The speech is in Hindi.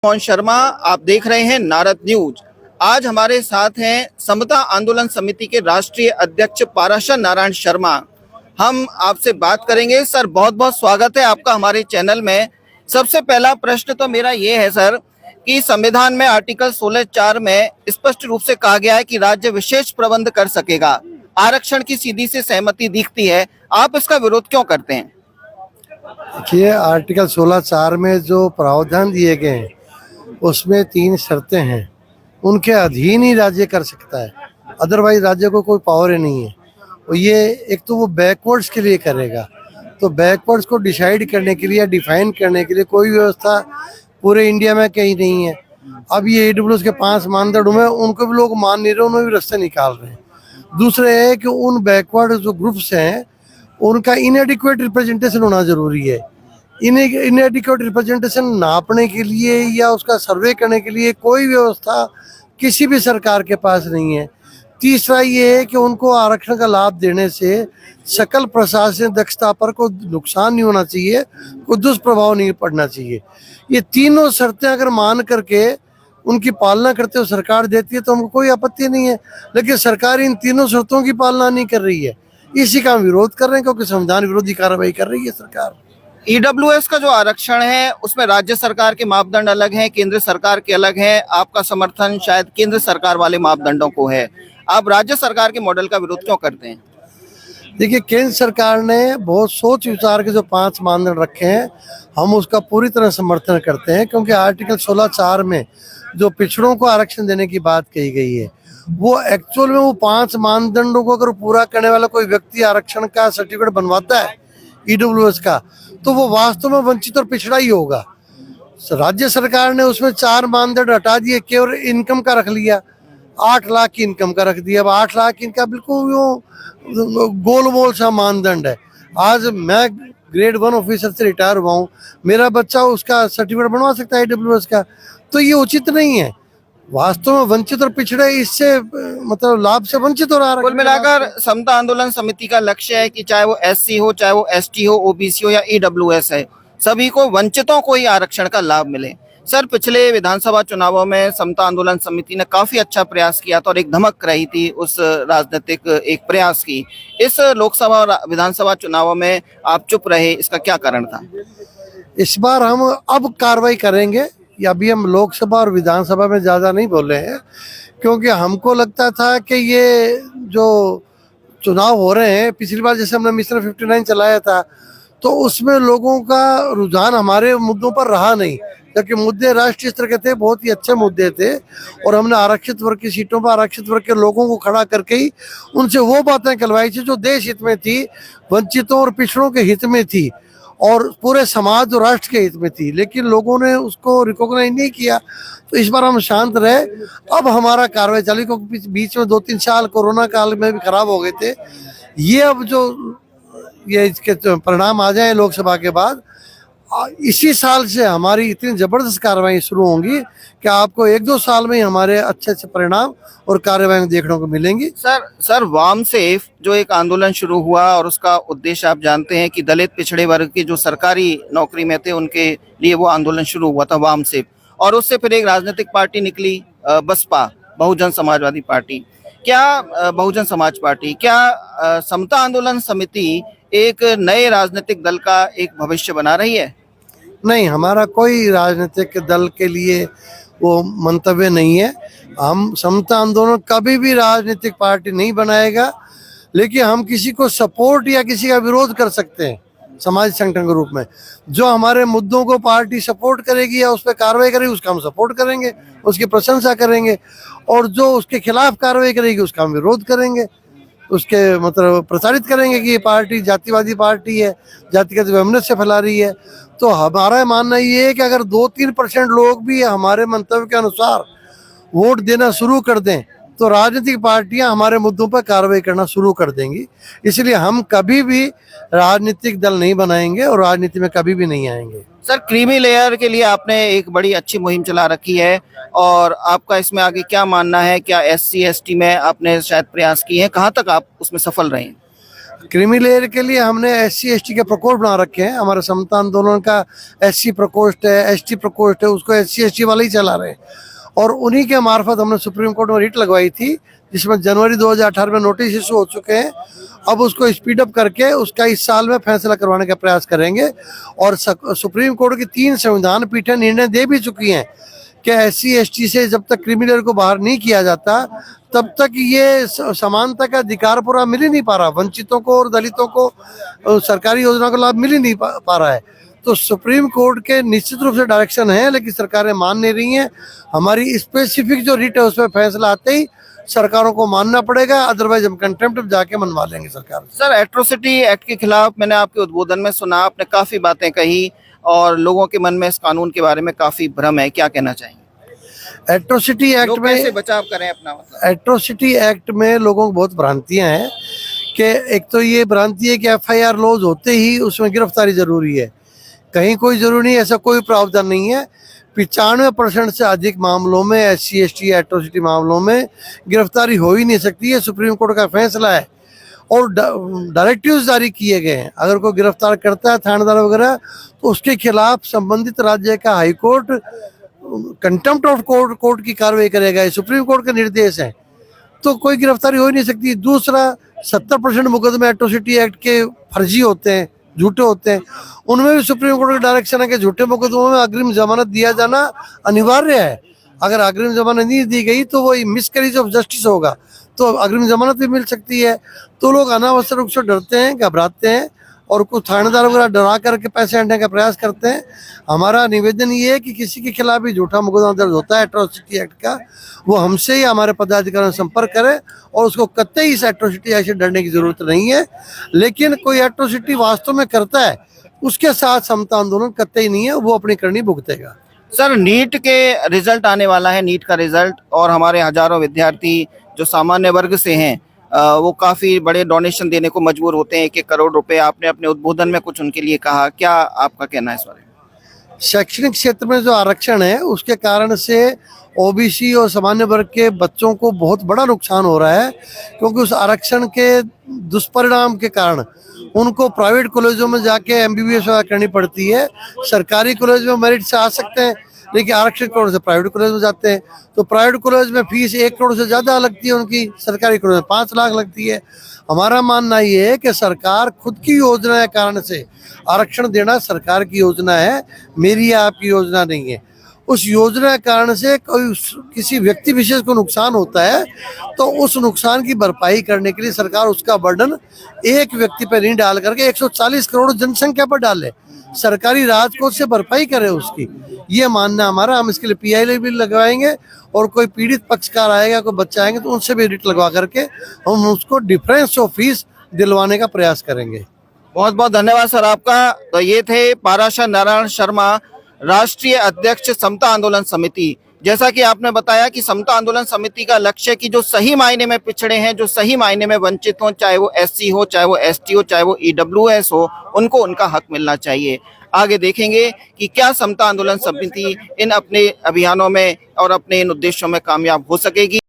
मोहन शर्मा, आप देख रहे हैं नारद न्यूज। आज हमारे साथ हैं समता आंदोलन समिति के राष्ट्रीय अध्यक्ष पाराशर नारायण शर्मा। हम आपसे बात करेंगे। सर, बहुत बहुत स्वागत है आपका हमारे चैनल में। सबसे पहला प्रश्न तो मेरा ये है सर कि संविधान में आर्टिकल 16(4) में स्पष्ट रूप से कहा गया है कि राज्य विशेष प्रबंध कर सकेगा। आरक्षण की सीधी से सहमति दिखती है, आप इसका विरोध क्यों करते हैं? देखिए, आर्टिकल 16(4) में जो प्रावधान दिए गए हैं उसमें 3 शर्तें हैं। उनके अधीन ही राज्य कर सकता है, अदरवाइज राज्य को कोई पावर ही नहीं है। और ये एक तो वो बैकवर्ड्स के लिए करेगा, तो बैकवर्ड्स को डिसाइड करने के लिए या डिफाइन करने के लिए कोई व्यवस्था पूरे इंडिया में कहीं नहीं है। अब ये AWS के 5 मानदंड में उनको भी लोग मान नहीं रहे, उन्हें भी रास्ते निकाल रहे हैं। दूसरे है कि उन बैकवर्ड जो ग्रुप्स हैं उनका इनएडिक्वेट रिप्रेजेंटेशन होना जरूरी है। इनएडिक्वेट रिप्रेजेंटेशन नापने के लिए या उसका सर्वे करने के लिए कोई व्यवस्था किसी भी सरकार के पास नहीं है। तीसरा ये है कि उनको आरक्षण का लाभ देने से सकल प्रशासनिक दक्षता पर कोई नुकसान नहीं होना चाहिए, कोई दुष्प्रभाव नहीं पड़ना चाहिए। ये तीनों शर्तें अगर मान करके उनकी पालना करते हुए सरकार देती है तो हमको कोई आपत्ति नहीं है, लेकिन सरकार इन तीनों शर्तों की पालना नहीं कर रही है। इसी का हम विरोध कर रहे हैं, क्योंकि संविधान विरोधी कार्रवाई कर रही है सरकार। EWS का जो आरक्षण है उसमें राज्य सरकार के मापदंड अलग हैं, केंद्र सरकार के अलग हैं। आपका समर्थन शायद केंद्र सरकार वाले मापदंडों को है। आप राज्य सरकार के मॉडल का विरोध क्यों करते हैं? देखिए, केंद्र सरकार ने बहुत सोच विचार के जो 5 मानदंड रखे हैं, हम उसका पूरी तरह समर्थन करते हैं, क्योंकि आर्टिकल 16(4) में जो पिछड़ों को आरक्षण देने की बात कही गई है, वो एक्चुअल में वो 5 मानदंडों को अगर पूरा करने वाला कोई व्यक्ति आरक्षण का सर्टिफिकेट बनवाता है EWS का, तो वो वास्तव में वंचित और पिछड़ा ही होगा। राज्य सरकार ने उसमें 4 मानदंड हटा दिए, केवल इनकम का रख लिया, 8 लाख की इनकम का रख दिया। अब 8 लाख की इनकम बिल्कुल वो गोल मोल सा मानदंड है। आज मैं ग्रेड 1 ऑफिसर से रिटायर हुआ हूँ, मेरा बच्चा उसका सर्टिफिकेट बनवा सकता है EWS का, तो ये उचित नहीं है। वास्तव में वंचित और पिछड़े इससे मतलब लाभ से वंचित हो रहा है। कुल मिलाकर समता आंदोलन समिति का लक्ष्य है कि चाहे वो SC हो, चाहे वो ST हो, OBC हो या EWS है, सभी को, वंचितों को ही आरक्षण का लाभ मिले। सर, पिछले विधानसभा चुनावों में समता आंदोलन समिति ने काफी अच्छा प्रयास किया था और एक धमक रही थी उस राजनीतिक एक प्रयास की। इस लोकसभा और विधानसभा चुनावों में आप चुप रहे, इसका क्या कारण था? इस बार हम अब कार्रवाई करेंगे, या अभी हम लोकसभा और विधानसभा में ज़्यादा नहीं बोले हैं, क्योंकि हमको लगता था कि ये जो चुनाव हो रहे हैं, पिछली बार जैसे हमने मिशन 59 चलाया था तो उसमें लोगों का रुझान हमारे मुद्दों पर रहा नहीं, क्योंकि मुद्दे राष्ट्रीय स्तर के थे, बहुत ही अच्छे मुद्दे थे, और हमने आरक्षित वर्ग की सीटों पर आरक्षित वर्ग के लोगों को खड़ा करके ही उनसे वो बातें कहलवाई थी जो देश हित में थी, वंचितों और पिछड़ों के हित में थी और पूरे समाज और राष्ट्र के हित में थी। लेकिन लोगों ने उसको रिकॉग्नाइज नहीं किया, तो इस बार हम शांत रहे। अब हमारा कार्रवाई चली, क्योंकि बीच में 2-3 साल कोरोना काल में भी खराब हो गए थे। ये अब जो ये इसके परिणाम आ जाए लोकसभा के बाद, इसी साल से हमारी इतनी जबरदस्त कार्रवाई शुरू होंगी कि आपको 1-2 साल में ही हमारे अच्छे अच्छे परिणाम और कार्रवाई देखने को मिलेंगी। सर, वाम सेफ जो एक आंदोलन शुरू हुआ और उसका उद्देश्य आप जानते हैं कि दलित पिछड़े वर्ग के जो सरकारी नौकरी में थे उनके लिए वो आंदोलन शुरू हुआ था, वाम सेफ। और उससे फिर एक राजनीतिक पार्टी निकली, बसपा, बहुजन समाजवादी पार्टी। क्या बहुजन समाज पार्टी, क्या समता आंदोलन समिति एक नए राजनीतिक दल का एक भविष्य बना रही है? नहीं, हमारा कोई राजनीतिक दल के लिए वो मंतव्य नहीं है। हम समता आंदोलन कभी भी राजनीतिक पार्टी नहीं बनाएगा, लेकिन हम किसी को सपोर्ट या किसी का विरोध कर सकते हैं समाज संगठन के रूप में। जो हमारे मुद्दों को पार्टी सपोर्ट करेगी या उस पर कार्रवाई करेगी उसका हम सपोर्ट करेंगे, उसकी प्रशंसा करेंगे, और जो उसके खिलाफ कार्रवाई करेगी उसका हम विरोध करेंगे, उसके मतलब प्रसारित करेंगे कि ये पार्टी जातिवादी पार्टी है, जातिगत विवमनत से फैला रही है। तो हमारा मानना ये है कि अगर 2-3% लोग भी हमारे मंतव्य के अनुसार वोट देना शुरू कर दें तो राजनीतिक पार्टियां हमारे मुद्दों पर कार्रवाई करना शुरू कर देंगी। इसलिए हम कभी भी राजनीतिक दल नहीं बनाएंगे और राजनीति में कभी भी नहीं आएंगे। सर, क्रीमी लेयर के लिए आपने एक बड़ी अच्छी मुहिम चला रखी है, और आपका इसमें आगे क्या मानना है? क्या SC ST में आपने शायद प्रयास किए हैं, कहाँ तक आप उसमें सफल रहे हैं? क्रीमी लेयर के लिए हमने SC ST के प्रकोष्ठ बना रखे हैं। हमारे समता आंदोलन का SC प्रकोष्ठ है, ST प्रकोष्ठ है, उसको SC ST वाले ही चला रहे हैं। और उन्हीं के मार्फत हमने सुप्रीम कोर्ट में रिट लगवाई थी, जिसमें जनवरी 2018 में नोटिस इशू हो चुके हैं। अब उसको स्पीड अप करके उसका इस साल में फैसला करवाने का प्रयास करेंगे। और सुप्रीम कोर्ट की 3 संविधान पीठें निर्णय दे भी चुकी हैं कि SC ST से जब तक क्रीमी लेयर को बाहर नहीं किया जाता तब तक ये समानता का अधिकार पूरा मिल ही नहीं पा रहा। वंचितों को और दलितों को सरकारी योजना का लाभ मिल ही नहीं पा रहा है। तो सुप्रीम कोर्ट के निश्चित रूप से डायरेक्शन है, लेकिन सरकारें मान नहीं रही हैं। हमारी स्पेसिफिक जो रिट है उसमें फैसला आते ही सरकारों को मानना पड़ेगा, अदरवाइज हम कंटेम्प्ट जाके मनवा लेंगे सरकार से। सर, एट्रोसिटी एक्ट के खिलाफ मैंने आपके उद्बोधन में सुना, आपने काफी बातें कही और लोगों के मन में इस कानून के बारे में काफी भ्रम है, क्या कहना चाहेंगे? एट्रोसिटी एक्ट लोग में कैसे बचाव करें अपना, मतलब? एट्रोसिटी एक्ट में लोगों को बहुत भ्रांतियां हैं कि एक तो ये भ्रांति है कि FIR लॉज होते ही उसमें गिरफ्तारी जरूरी है। कहीं कोई जरूरी नहीं, ऐसा कोई प्रावधान नहीं है। 95% से अधिक मामलों में SC ST एट्रोसिटी मामलों में गिरफ्तारी हो ही नहीं सकती है। सुप्रीम कोर्ट का फैसला है और डायरेक्टिव्स जारी किए गए हैं। अगर कोई गिरफ्तार करता है थानेदार वगैरह तो उसके खिलाफ संबंधित राज्य का high court contempt of court की कार्रवाई करेगा। ये सुप्रीम कोर्ट के निर्देश हैं, तो कोई गिरफ्तारी हो ही नहीं सकती। दूसरा, 70% मुकदमे एट्रोसिटी एक्ट के फर्जी होते हैं, झूठे होते हैं। उनमें भी सुप्रीम कोर्ट का डायरेक्शन है कि झूठे मुकदमों में अग्रिम जमानत दिया जाना अनिवार्य है। अगर अग्रिम जमानत नहीं दी गई तो वो मिसकैरेज ऑफ जस्टिस होगा, तो अग्रिम जमानत भी मिल सकती है। तो लोग अनावश्यक रूप से डरते हैं, घबराते हैं और कुछ थानेदार वगैरह डरा करके पैसे हटने का प्रयास करते हैं। हमारा निवेदन ये है कि किसी के खिलाफ भी झूठा मुकदमा दर्ज होता है एट्रोसिटी एक्ट का, वो हमसे ही हमारे पदाधिकारियों से संपर्क करे और उसको कतई इस एट्रोसिटी एक्ट से डरने की जरूरत नहीं है। लेकिन कोई एट्रोसिटी वास्तव में करता है उसके साथ समता आंदोलन कतई नहीं है, वो अपनी करनी भुगतेगा। सर, नीट के रिजल्ट आने वाला है, नीट का रिजल्ट, और हमारे हजारों विद्यार्थी जो सामान्य वर्ग से हैं वो काफी बड़े डोनेशन देने को मजबूर होते हैं, 1-1 करोड़ रुपए। आपने अपने उद्बोधन में कुछ उनके लिए कहा, क्या आपका कहना है इस बारे में? शैक्षणिक क्षेत्र में जो आरक्षण है उसके कारण से OBC और सामान्य वर्ग के बच्चों को बहुत बड़ा नुकसान हो रहा है, क्योंकि उस आरक्षण के दुष्परिणाम के कारण उनको प्राइवेट कॉलेजों में जाके MBBS करनी पड़ती है। सरकारी कॉलेज में मेरिट से आ सकते हैं, लेकिन आरक्षित कॉलेज से प्राइवेट कॉलेज में जाते हैं तो प्राइवेट कॉलेज में फीस 1 करोड़ से ज़्यादा लगती है उनकी, सरकारी कॉलेज में 5 लाख लगती है। हमारा मानना ये है कि सरकार खुद की योजना के कारण से आरक्षण देना सरकार की योजना है, मेरी या आपकी योजना नहीं है। उस योजना के कारण से कोई किसी व्यक्ति विशेष को नुकसान होता है तो उस नुकसान की भरपाई करने के लिए सरकार उसका बर्डन एक व्यक्ति पर नहीं डाल करके 140 करोड़ जनसंख्या पर डाले, सरकारी राजकोष से भरपाई करे उसकी। ये मानना हमारा, हम इसके लिए PI भी लगवाएंगे और कोई पीड़ित पक्षकार आएगा, कोई बच्चा आएंगे तो उनसे भी रिट लगवा करके हम उसको डिफरेंस ऑफ फीस दिलवाने का प्रयास करेंगे। बहुत बहुत धन्यवाद सर आपका। तो ये थे पाराशर नारायण शर्मा, राष्ट्रीय अध्यक्ष समता आंदोलन समिति। जैसा कि आपने बताया कि समता आंदोलन समिति का लक्ष्य कि जो सही मायने में पिछड़े हैं, जो सही मायने में वंचित हो, चाहे वो SC हो, चाहे वो ST हो, चाहे वो EWS हो, उनको उनका हक मिलना चाहिए। आगे देखेंगे कि क्या समता आंदोलन समिति इन अपने अभियानों में और अपने इन उद्देश्यों में कामयाब हो सकेगी।